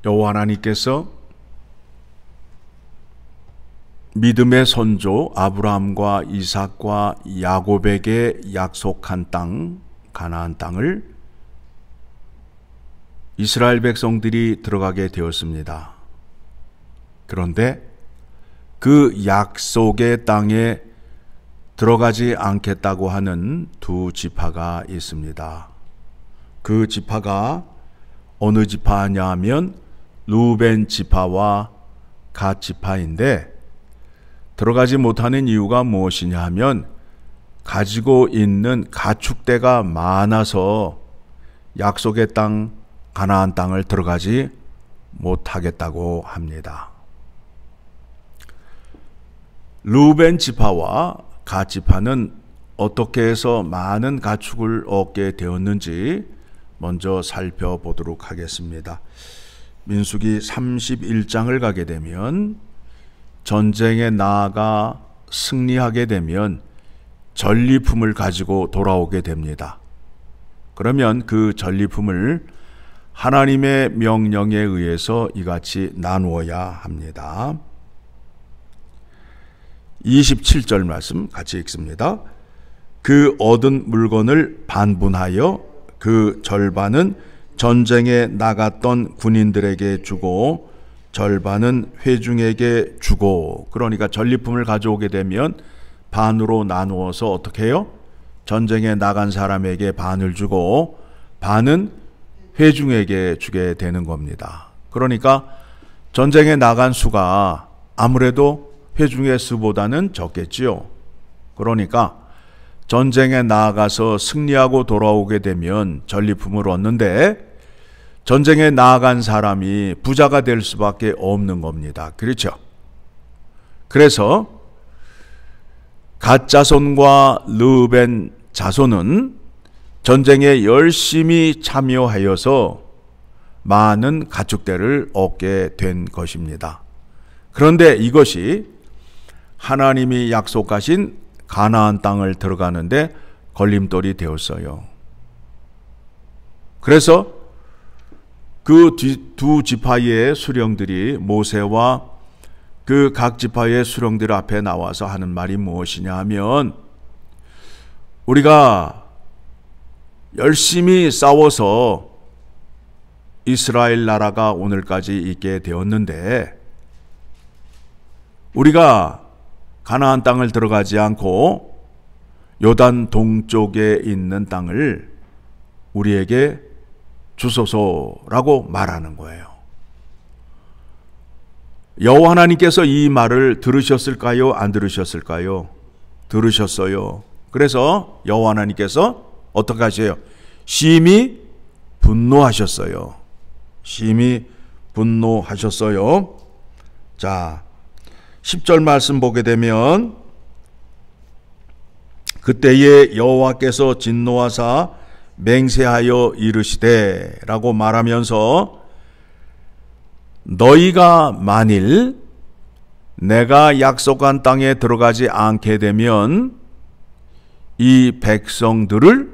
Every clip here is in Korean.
여호와 하나님께서 믿음의 선조 아브라함과 이삭과 야곱에게 약속한 땅, 가나안 땅을 이스라엘 백성들이 들어가게 되었습니다. 그런데 그 약속의 땅에 들어가지 않겠다고 하는 두 지파가 있습니다. 그 지파가 어느 지파냐 하면 루벤 지파와 갓 지파인데, 들어가지 못하는 이유가 무엇이냐 하면 가지고 있는 가축대가 많아서 약속의 땅 가나안 땅을 들어가지 못하겠다고 합니다. 루벤 지파와 갓 지파는 어떻게 해서 많은 가축을 얻게 되었는지 먼저 살펴보도록 하겠습니다. 민수기 31장을 가게 되면 전쟁에 나아가 승리하게 되면 전리품을 가지고 돌아오게 됩니다. 그러면 그 전리품을 하나님의 명령에 의해서 이같이 나누어야 합니다. 27절 말씀 같이 읽습니다. 그 얻은 물건을 반분하여 그 절반은 전쟁에 나갔던 군인들에게 주고 절반은 회중에게 주고, 그러니까 전리품을 가져오게 되면 반으로 나누어서 어떻게 해요? 전쟁에 나간 사람에게 반을 주고 반은 회중에게 주게 되는 겁니다. 그러니까 전쟁에 나간 수가 아무래도 회중의 수보다는 적겠지요. 그러니까 전쟁에 나아가서 승리하고 돌아오게 되면 전리품을 얻는데 전쟁에 나아간 사람이 부자가 될 수밖에 없는 겁니다. 그렇죠? 그래서 갓 자손과 르벤 자손은 전쟁에 열심히 참여하여서 많은 가축대를 얻게 된 것입니다. 그런데 이것이 하나님이 약속하신 가나안 땅을 들어가는데 걸림돌이 되었어요. 그래서 그 두 지파의 수령들이 모세와 그 각 지파의 수령들 앞에 나와서 하는 말이 무엇이냐 하면, 우리가 열심히 싸워서 이스라엘 나라가 오늘까지 있게 되었는데 우리가 가나안 땅을 들어가지 않고 요단 동쪽에 있는 땅을 우리에게 주소서라고 말하는 거예요. 여호와 하나님께서 이 말을 들으셨을까요? 안 들으셨을까요? 들으셨어요. 그래서 여호와 하나님께서 어떻게 하세요? 심히 분노하셨어요. 심히 분노하셨어요. 자, 10절 말씀 보게 되면, 그때에 여호와께서 진노하사 맹세하여 이르시되 라고 말하면서, 너희가 만일 내가 약속한 땅에 들어가지 않게 되면 이 백성들을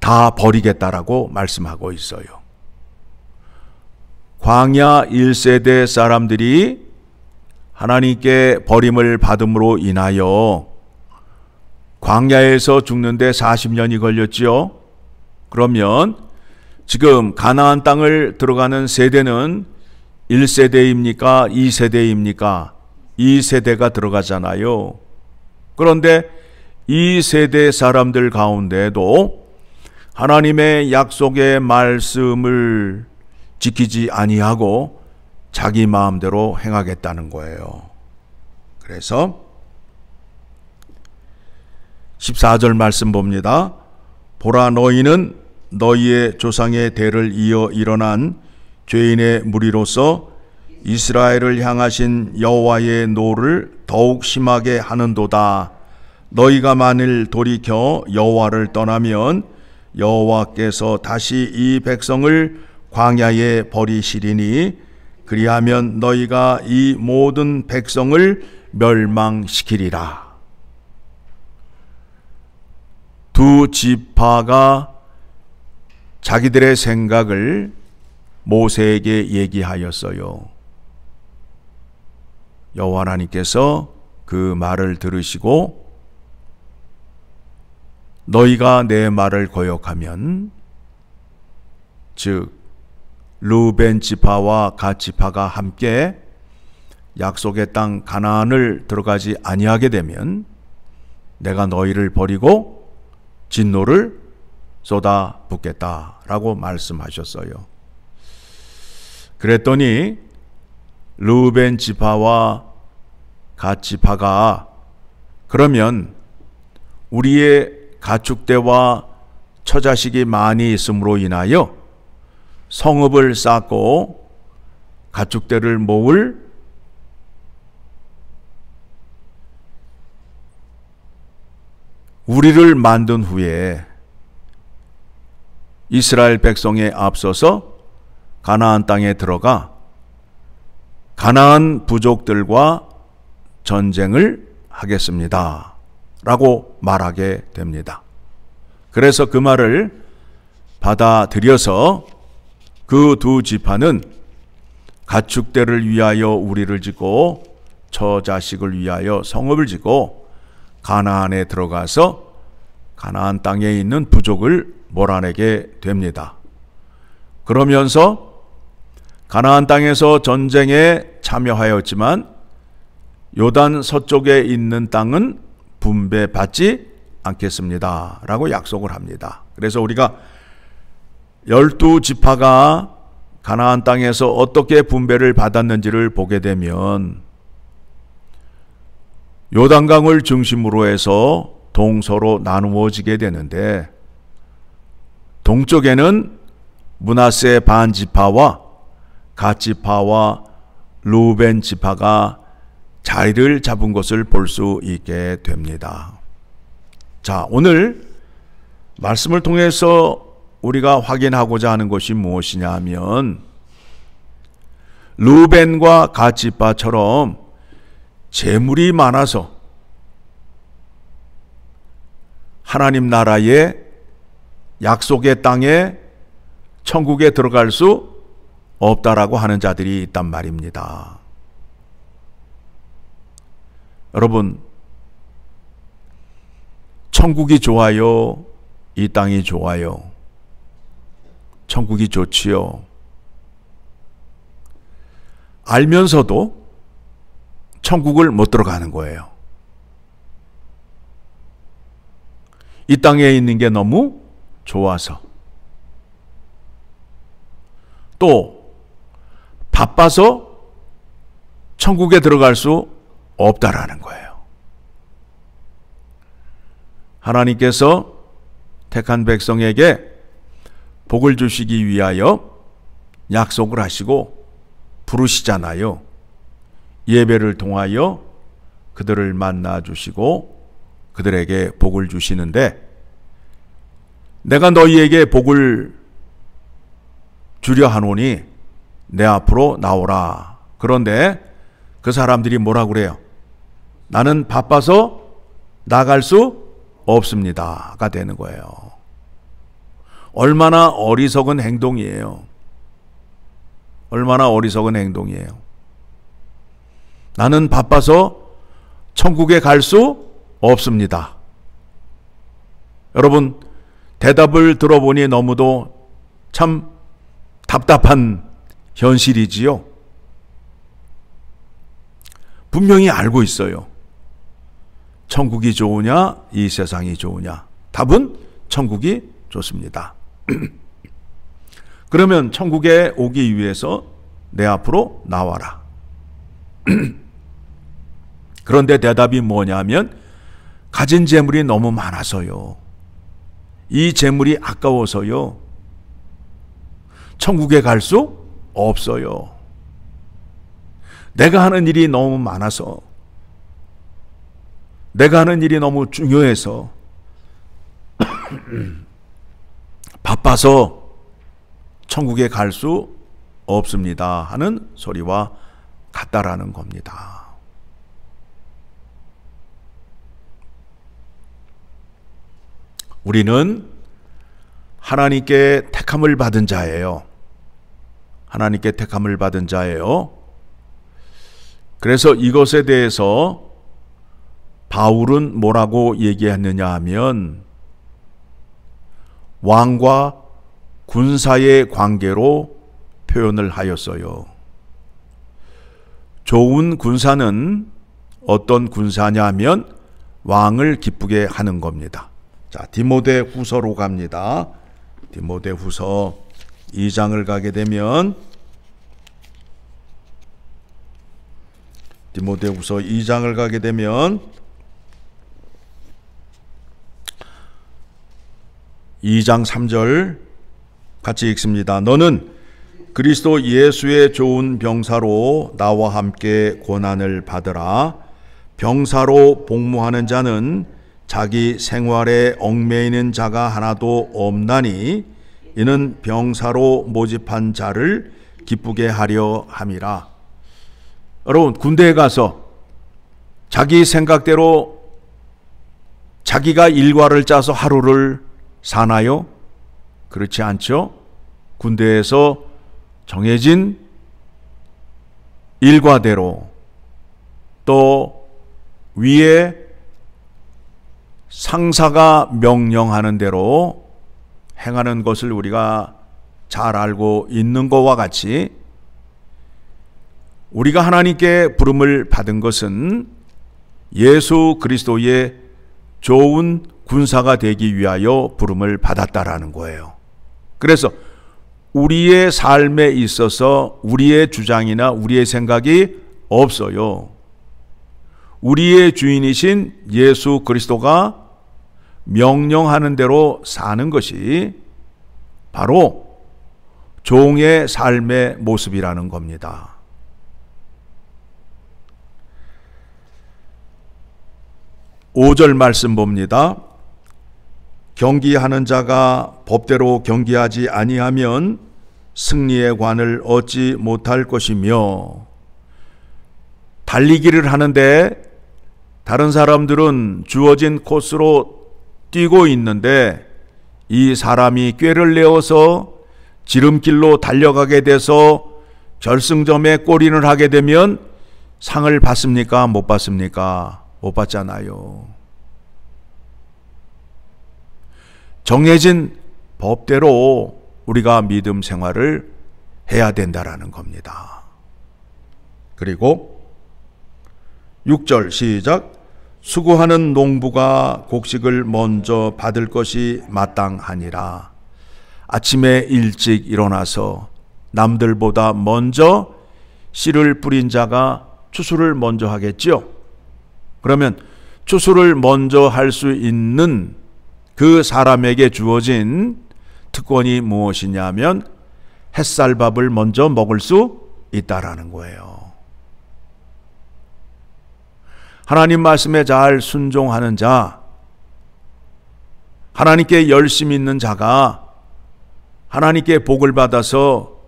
다 버리겠다라고 말씀하고 있어요. 광야 1세대 사람들이 하나님께 버림을 받음으로 인하여 광야에서 죽는데 40년이 걸렸지요. 그러면 지금 가나안 땅을 들어가는 세대는 1세대입니까? 2세대입니까? 2세대가 들어가잖아요. 그런데 2세대 사람들 가운데도 하나님의 약속의 말씀을 지키지 아니하고 자기 마음대로 행하겠다는 거예요. 그래서 14절 말씀 봅니다. 보라, 너희는 너희의 조상의 대를 이어 일어난 죄인의 무리로서 이스라엘을 향하신 여호와의 노를 더욱 심하게 하는도다. 너희가 만일 돌이켜 여호와를 떠나면 여호와께서 다시 이 백성을 광야에 버리시리니 그리하면 너희가 이 모든 백성을 멸망시키리라. 두 지파가 자기들의 생각을 모세에게 얘기하였어요. 여호와 하나님께서 그 말을 들으시고 너희가 내 말을 거역하면, 즉 르우벤 지파와 갓 지파가 함께 약속의 땅 가나안을 들어가지 아니하게 되면 내가 너희를 버리고 진노를 쏟아붓겠다라고 말씀하셨어요. 그랬더니 르우벤 지파와 갓 지파가 그러면 우리의 가축대와 처자식이 많이 있음으로 인하여 성읍을 쌓고 가축대를 모을 우리를 만든 후에 이스라엘 백성에 앞서서 가나안 땅에 들어가 가나안 부족들과 전쟁을 하겠습니다 라고 말하게 됩니다. 그래서 그 말을 받아들여서 그 두 지파는 가축대를 위하여 우리를 짓고 처자식을 위하여 성읍을 짓고 가나안에 들어가서 가나안 땅에 있는 부족을 몰아내게 됩니다. 그러면서 가나안 땅에서 전쟁에 참여하였지만 요단 서쪽에 있는 땅은 분배받지 않겠습니다 라고 약속을 합니다. 그래서 우리가 12지파가 가나안 땅에서 어떻게 분배를 받았는지를 보게 되면 요단강을 중심으로 해서 동서로 나누어지게 되는데, 동쪽에는 므낫세 반 지파와 갓 지파와 르우벤 지파가 자리를 잡은 것을 볼 수 있게 됩니다. 자, 오늘 말씀을 통해서 우리가 확인하고자 하는 것이 무엇이냐 하면, 르우벤과 갓 지파처럼 재물이 많아서 하나님 나라의 약속의 땅에 천국에 들어갈 수 없다라고 하는 자들이 있단 말입니다. 여러분, 천국이 좋아요? 이 땅이 좋아요? 천국이 좋지요. 알면서도 천국을 못 들어가는 거예요. 이 땅에 있는 게 너무 좋아서, 또 바빠서 천국에 들어갈 수 없다라는 거예요. 하나님께서 택한 백성에게 복을 주시기 위하여 약속을 하시고 부르시잖아요. 예배를 통하여 그들을 만나 주시고 그들에게 복을 주시는데, 내가 너희에게 복을 주려 하노니 내 앞으로 나오라. 그런데 그 사람들이 뭐라고 그래요? 나는 바빠서 나갈 수 없습니다가 되는 거예요. 얼마나 어리석은 행동이에요. 얼마나 어리석은 행동이에요. 나는 바빠서 천국에 갈 수 없습니다. 여러분, 대답을 들어보니 너무도 참 답답한 현실이지요. 분명히 알고 있어요. 천국이 좋으냐, 이 세상이 좋으냐? 답은 천국이 좋습니다. 그러면 천국에 오기 위해서 내 앞으로 나와라. 그런데 대답이 뭐냐면, 가진 재물이 너무 많아서요. 이 재물이 아까워서요. 천국에 갈 수 없어요. 내가 하는 일이 너무 많아서, 내가 하는 일이 너무 중요해서 바빠서 천국에 갈 수 없습니다 하는 소리와 같다라는 겁니다. 우리는 하나님께 택함을 받은 자예요. 하나님께 택함을 받은 자예요. 그래서 이것에 대해서 바울은 뭐라고 얘기했느냐 하면 왕과 군사의 관계로 표현을 하였어요. 좋은 군사는 어떤 군사냐 하면 왕을 기쁘게 하는 겁니다. 자, 디모데 후서로 갑니다. 디모데 후서 2장을 가게 되면 디모데 후서 2장을 가게 되면 2장 3절 같이 읽습니다. 너는 그리스도 예수의 좋은 병사로 나와 함께 고난을 받으라. 병사로 복무하는 자는 자기 생활에 얽매이는 자가 하나도 없나니 이는 병사로 모집한 자를 기쁘게 하려 함이라. 여러분, 군대에 가서 자기 생각대로 자기가 일과를 짜서 하루를 사나요? 그렇지 않죠? 군대에서 정해진 일과대로 또 위에 상사가 명령하는 대로 행하는 것을 우리가 잘 알고 있는 것과 같이 우리가 하나님께 부름을 받은 것은 예수 그리스도의 좋은 군사가 되기 위하여 부름을 받았다라는 거예요. 그래서 우리의 삶에 있어서 우리의 주장이나 우리의 생각이 없어요. 우리의 주인이신 예수 그리스도가 명령하는 대로 사는 것이 바로 종의 삶의 모습이라는 겁니다. (5절) 말씀 봅니다. 경기하는 자가 법대로 경기하지 아니하면 승리의 관을 얻지 못할 것이며, 달리기를 하는데 다른 사람들은 주어진 코스로 뛰고 있는데 이 사람이 꾀를 내어서 지름길로 달려가게 돼서 결승점에 골인을 하게 되면 상을 받습니까? 못 받습니까? 못 받잖아요. 정해진 법대로 우리가 믿음 생활을 해야 된다라는 겁니다. 그리고 6절 시작. 수고하는 농부가 곡식을 먼저 받을 것이 마땅하니라. 아침에 일찍 일어나서 남들보다 먼저 씨를 뿌린 자가 추수를 먼저 하겠지요. 그러면 추수를 먼저 할 수 있는 그 사람에게 주어진 특권이 무엇이냐면 햇살밥을 먼저 먹을 수 있다라는 거예요. 하나님 말씀에 잘 순종하는 자, 하나님께 열심 있는 자가 하나님께 복을 받아서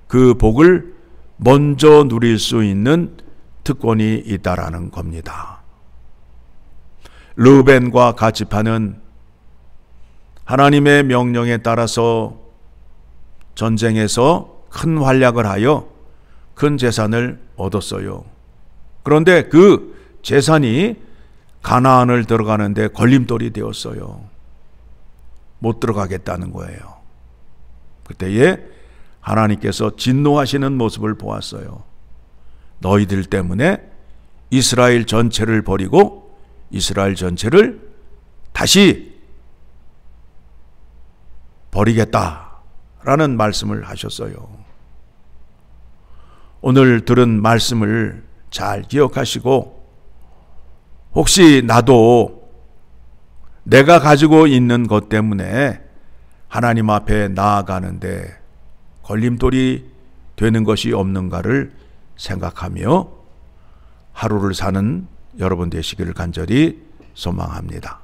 그 복을 먼저 누릴 수 있는 특권이 있다라는 겁니다. 르벤과 갓지파는 하나님의 명령에 따라서 전쟁에서 큰 활약을 하여 큰 재산을 얻었어요. 그런데 그 재산이 가나안을 들어가는데 걸림돌이 되었어요. 못 들어가겠다는 거예요. 그때에 하나님께서 진노하시는 모습을 보았어요. 너희들 때문에 이스라엘 전체를 버리고 이스라엘 전체를 다시 버리겠다라는 말씀을 하셨어요. 오늘 들은 말씀을 잘 기억하시고, 혹시 나도 내가 가지고 있는 것 때문에 하나님 앞에 나아가는데 걸림돌이 되는 것이 없는가를 생각하며 하루를 사는 여러분 되시기를 간절히 소망합니다.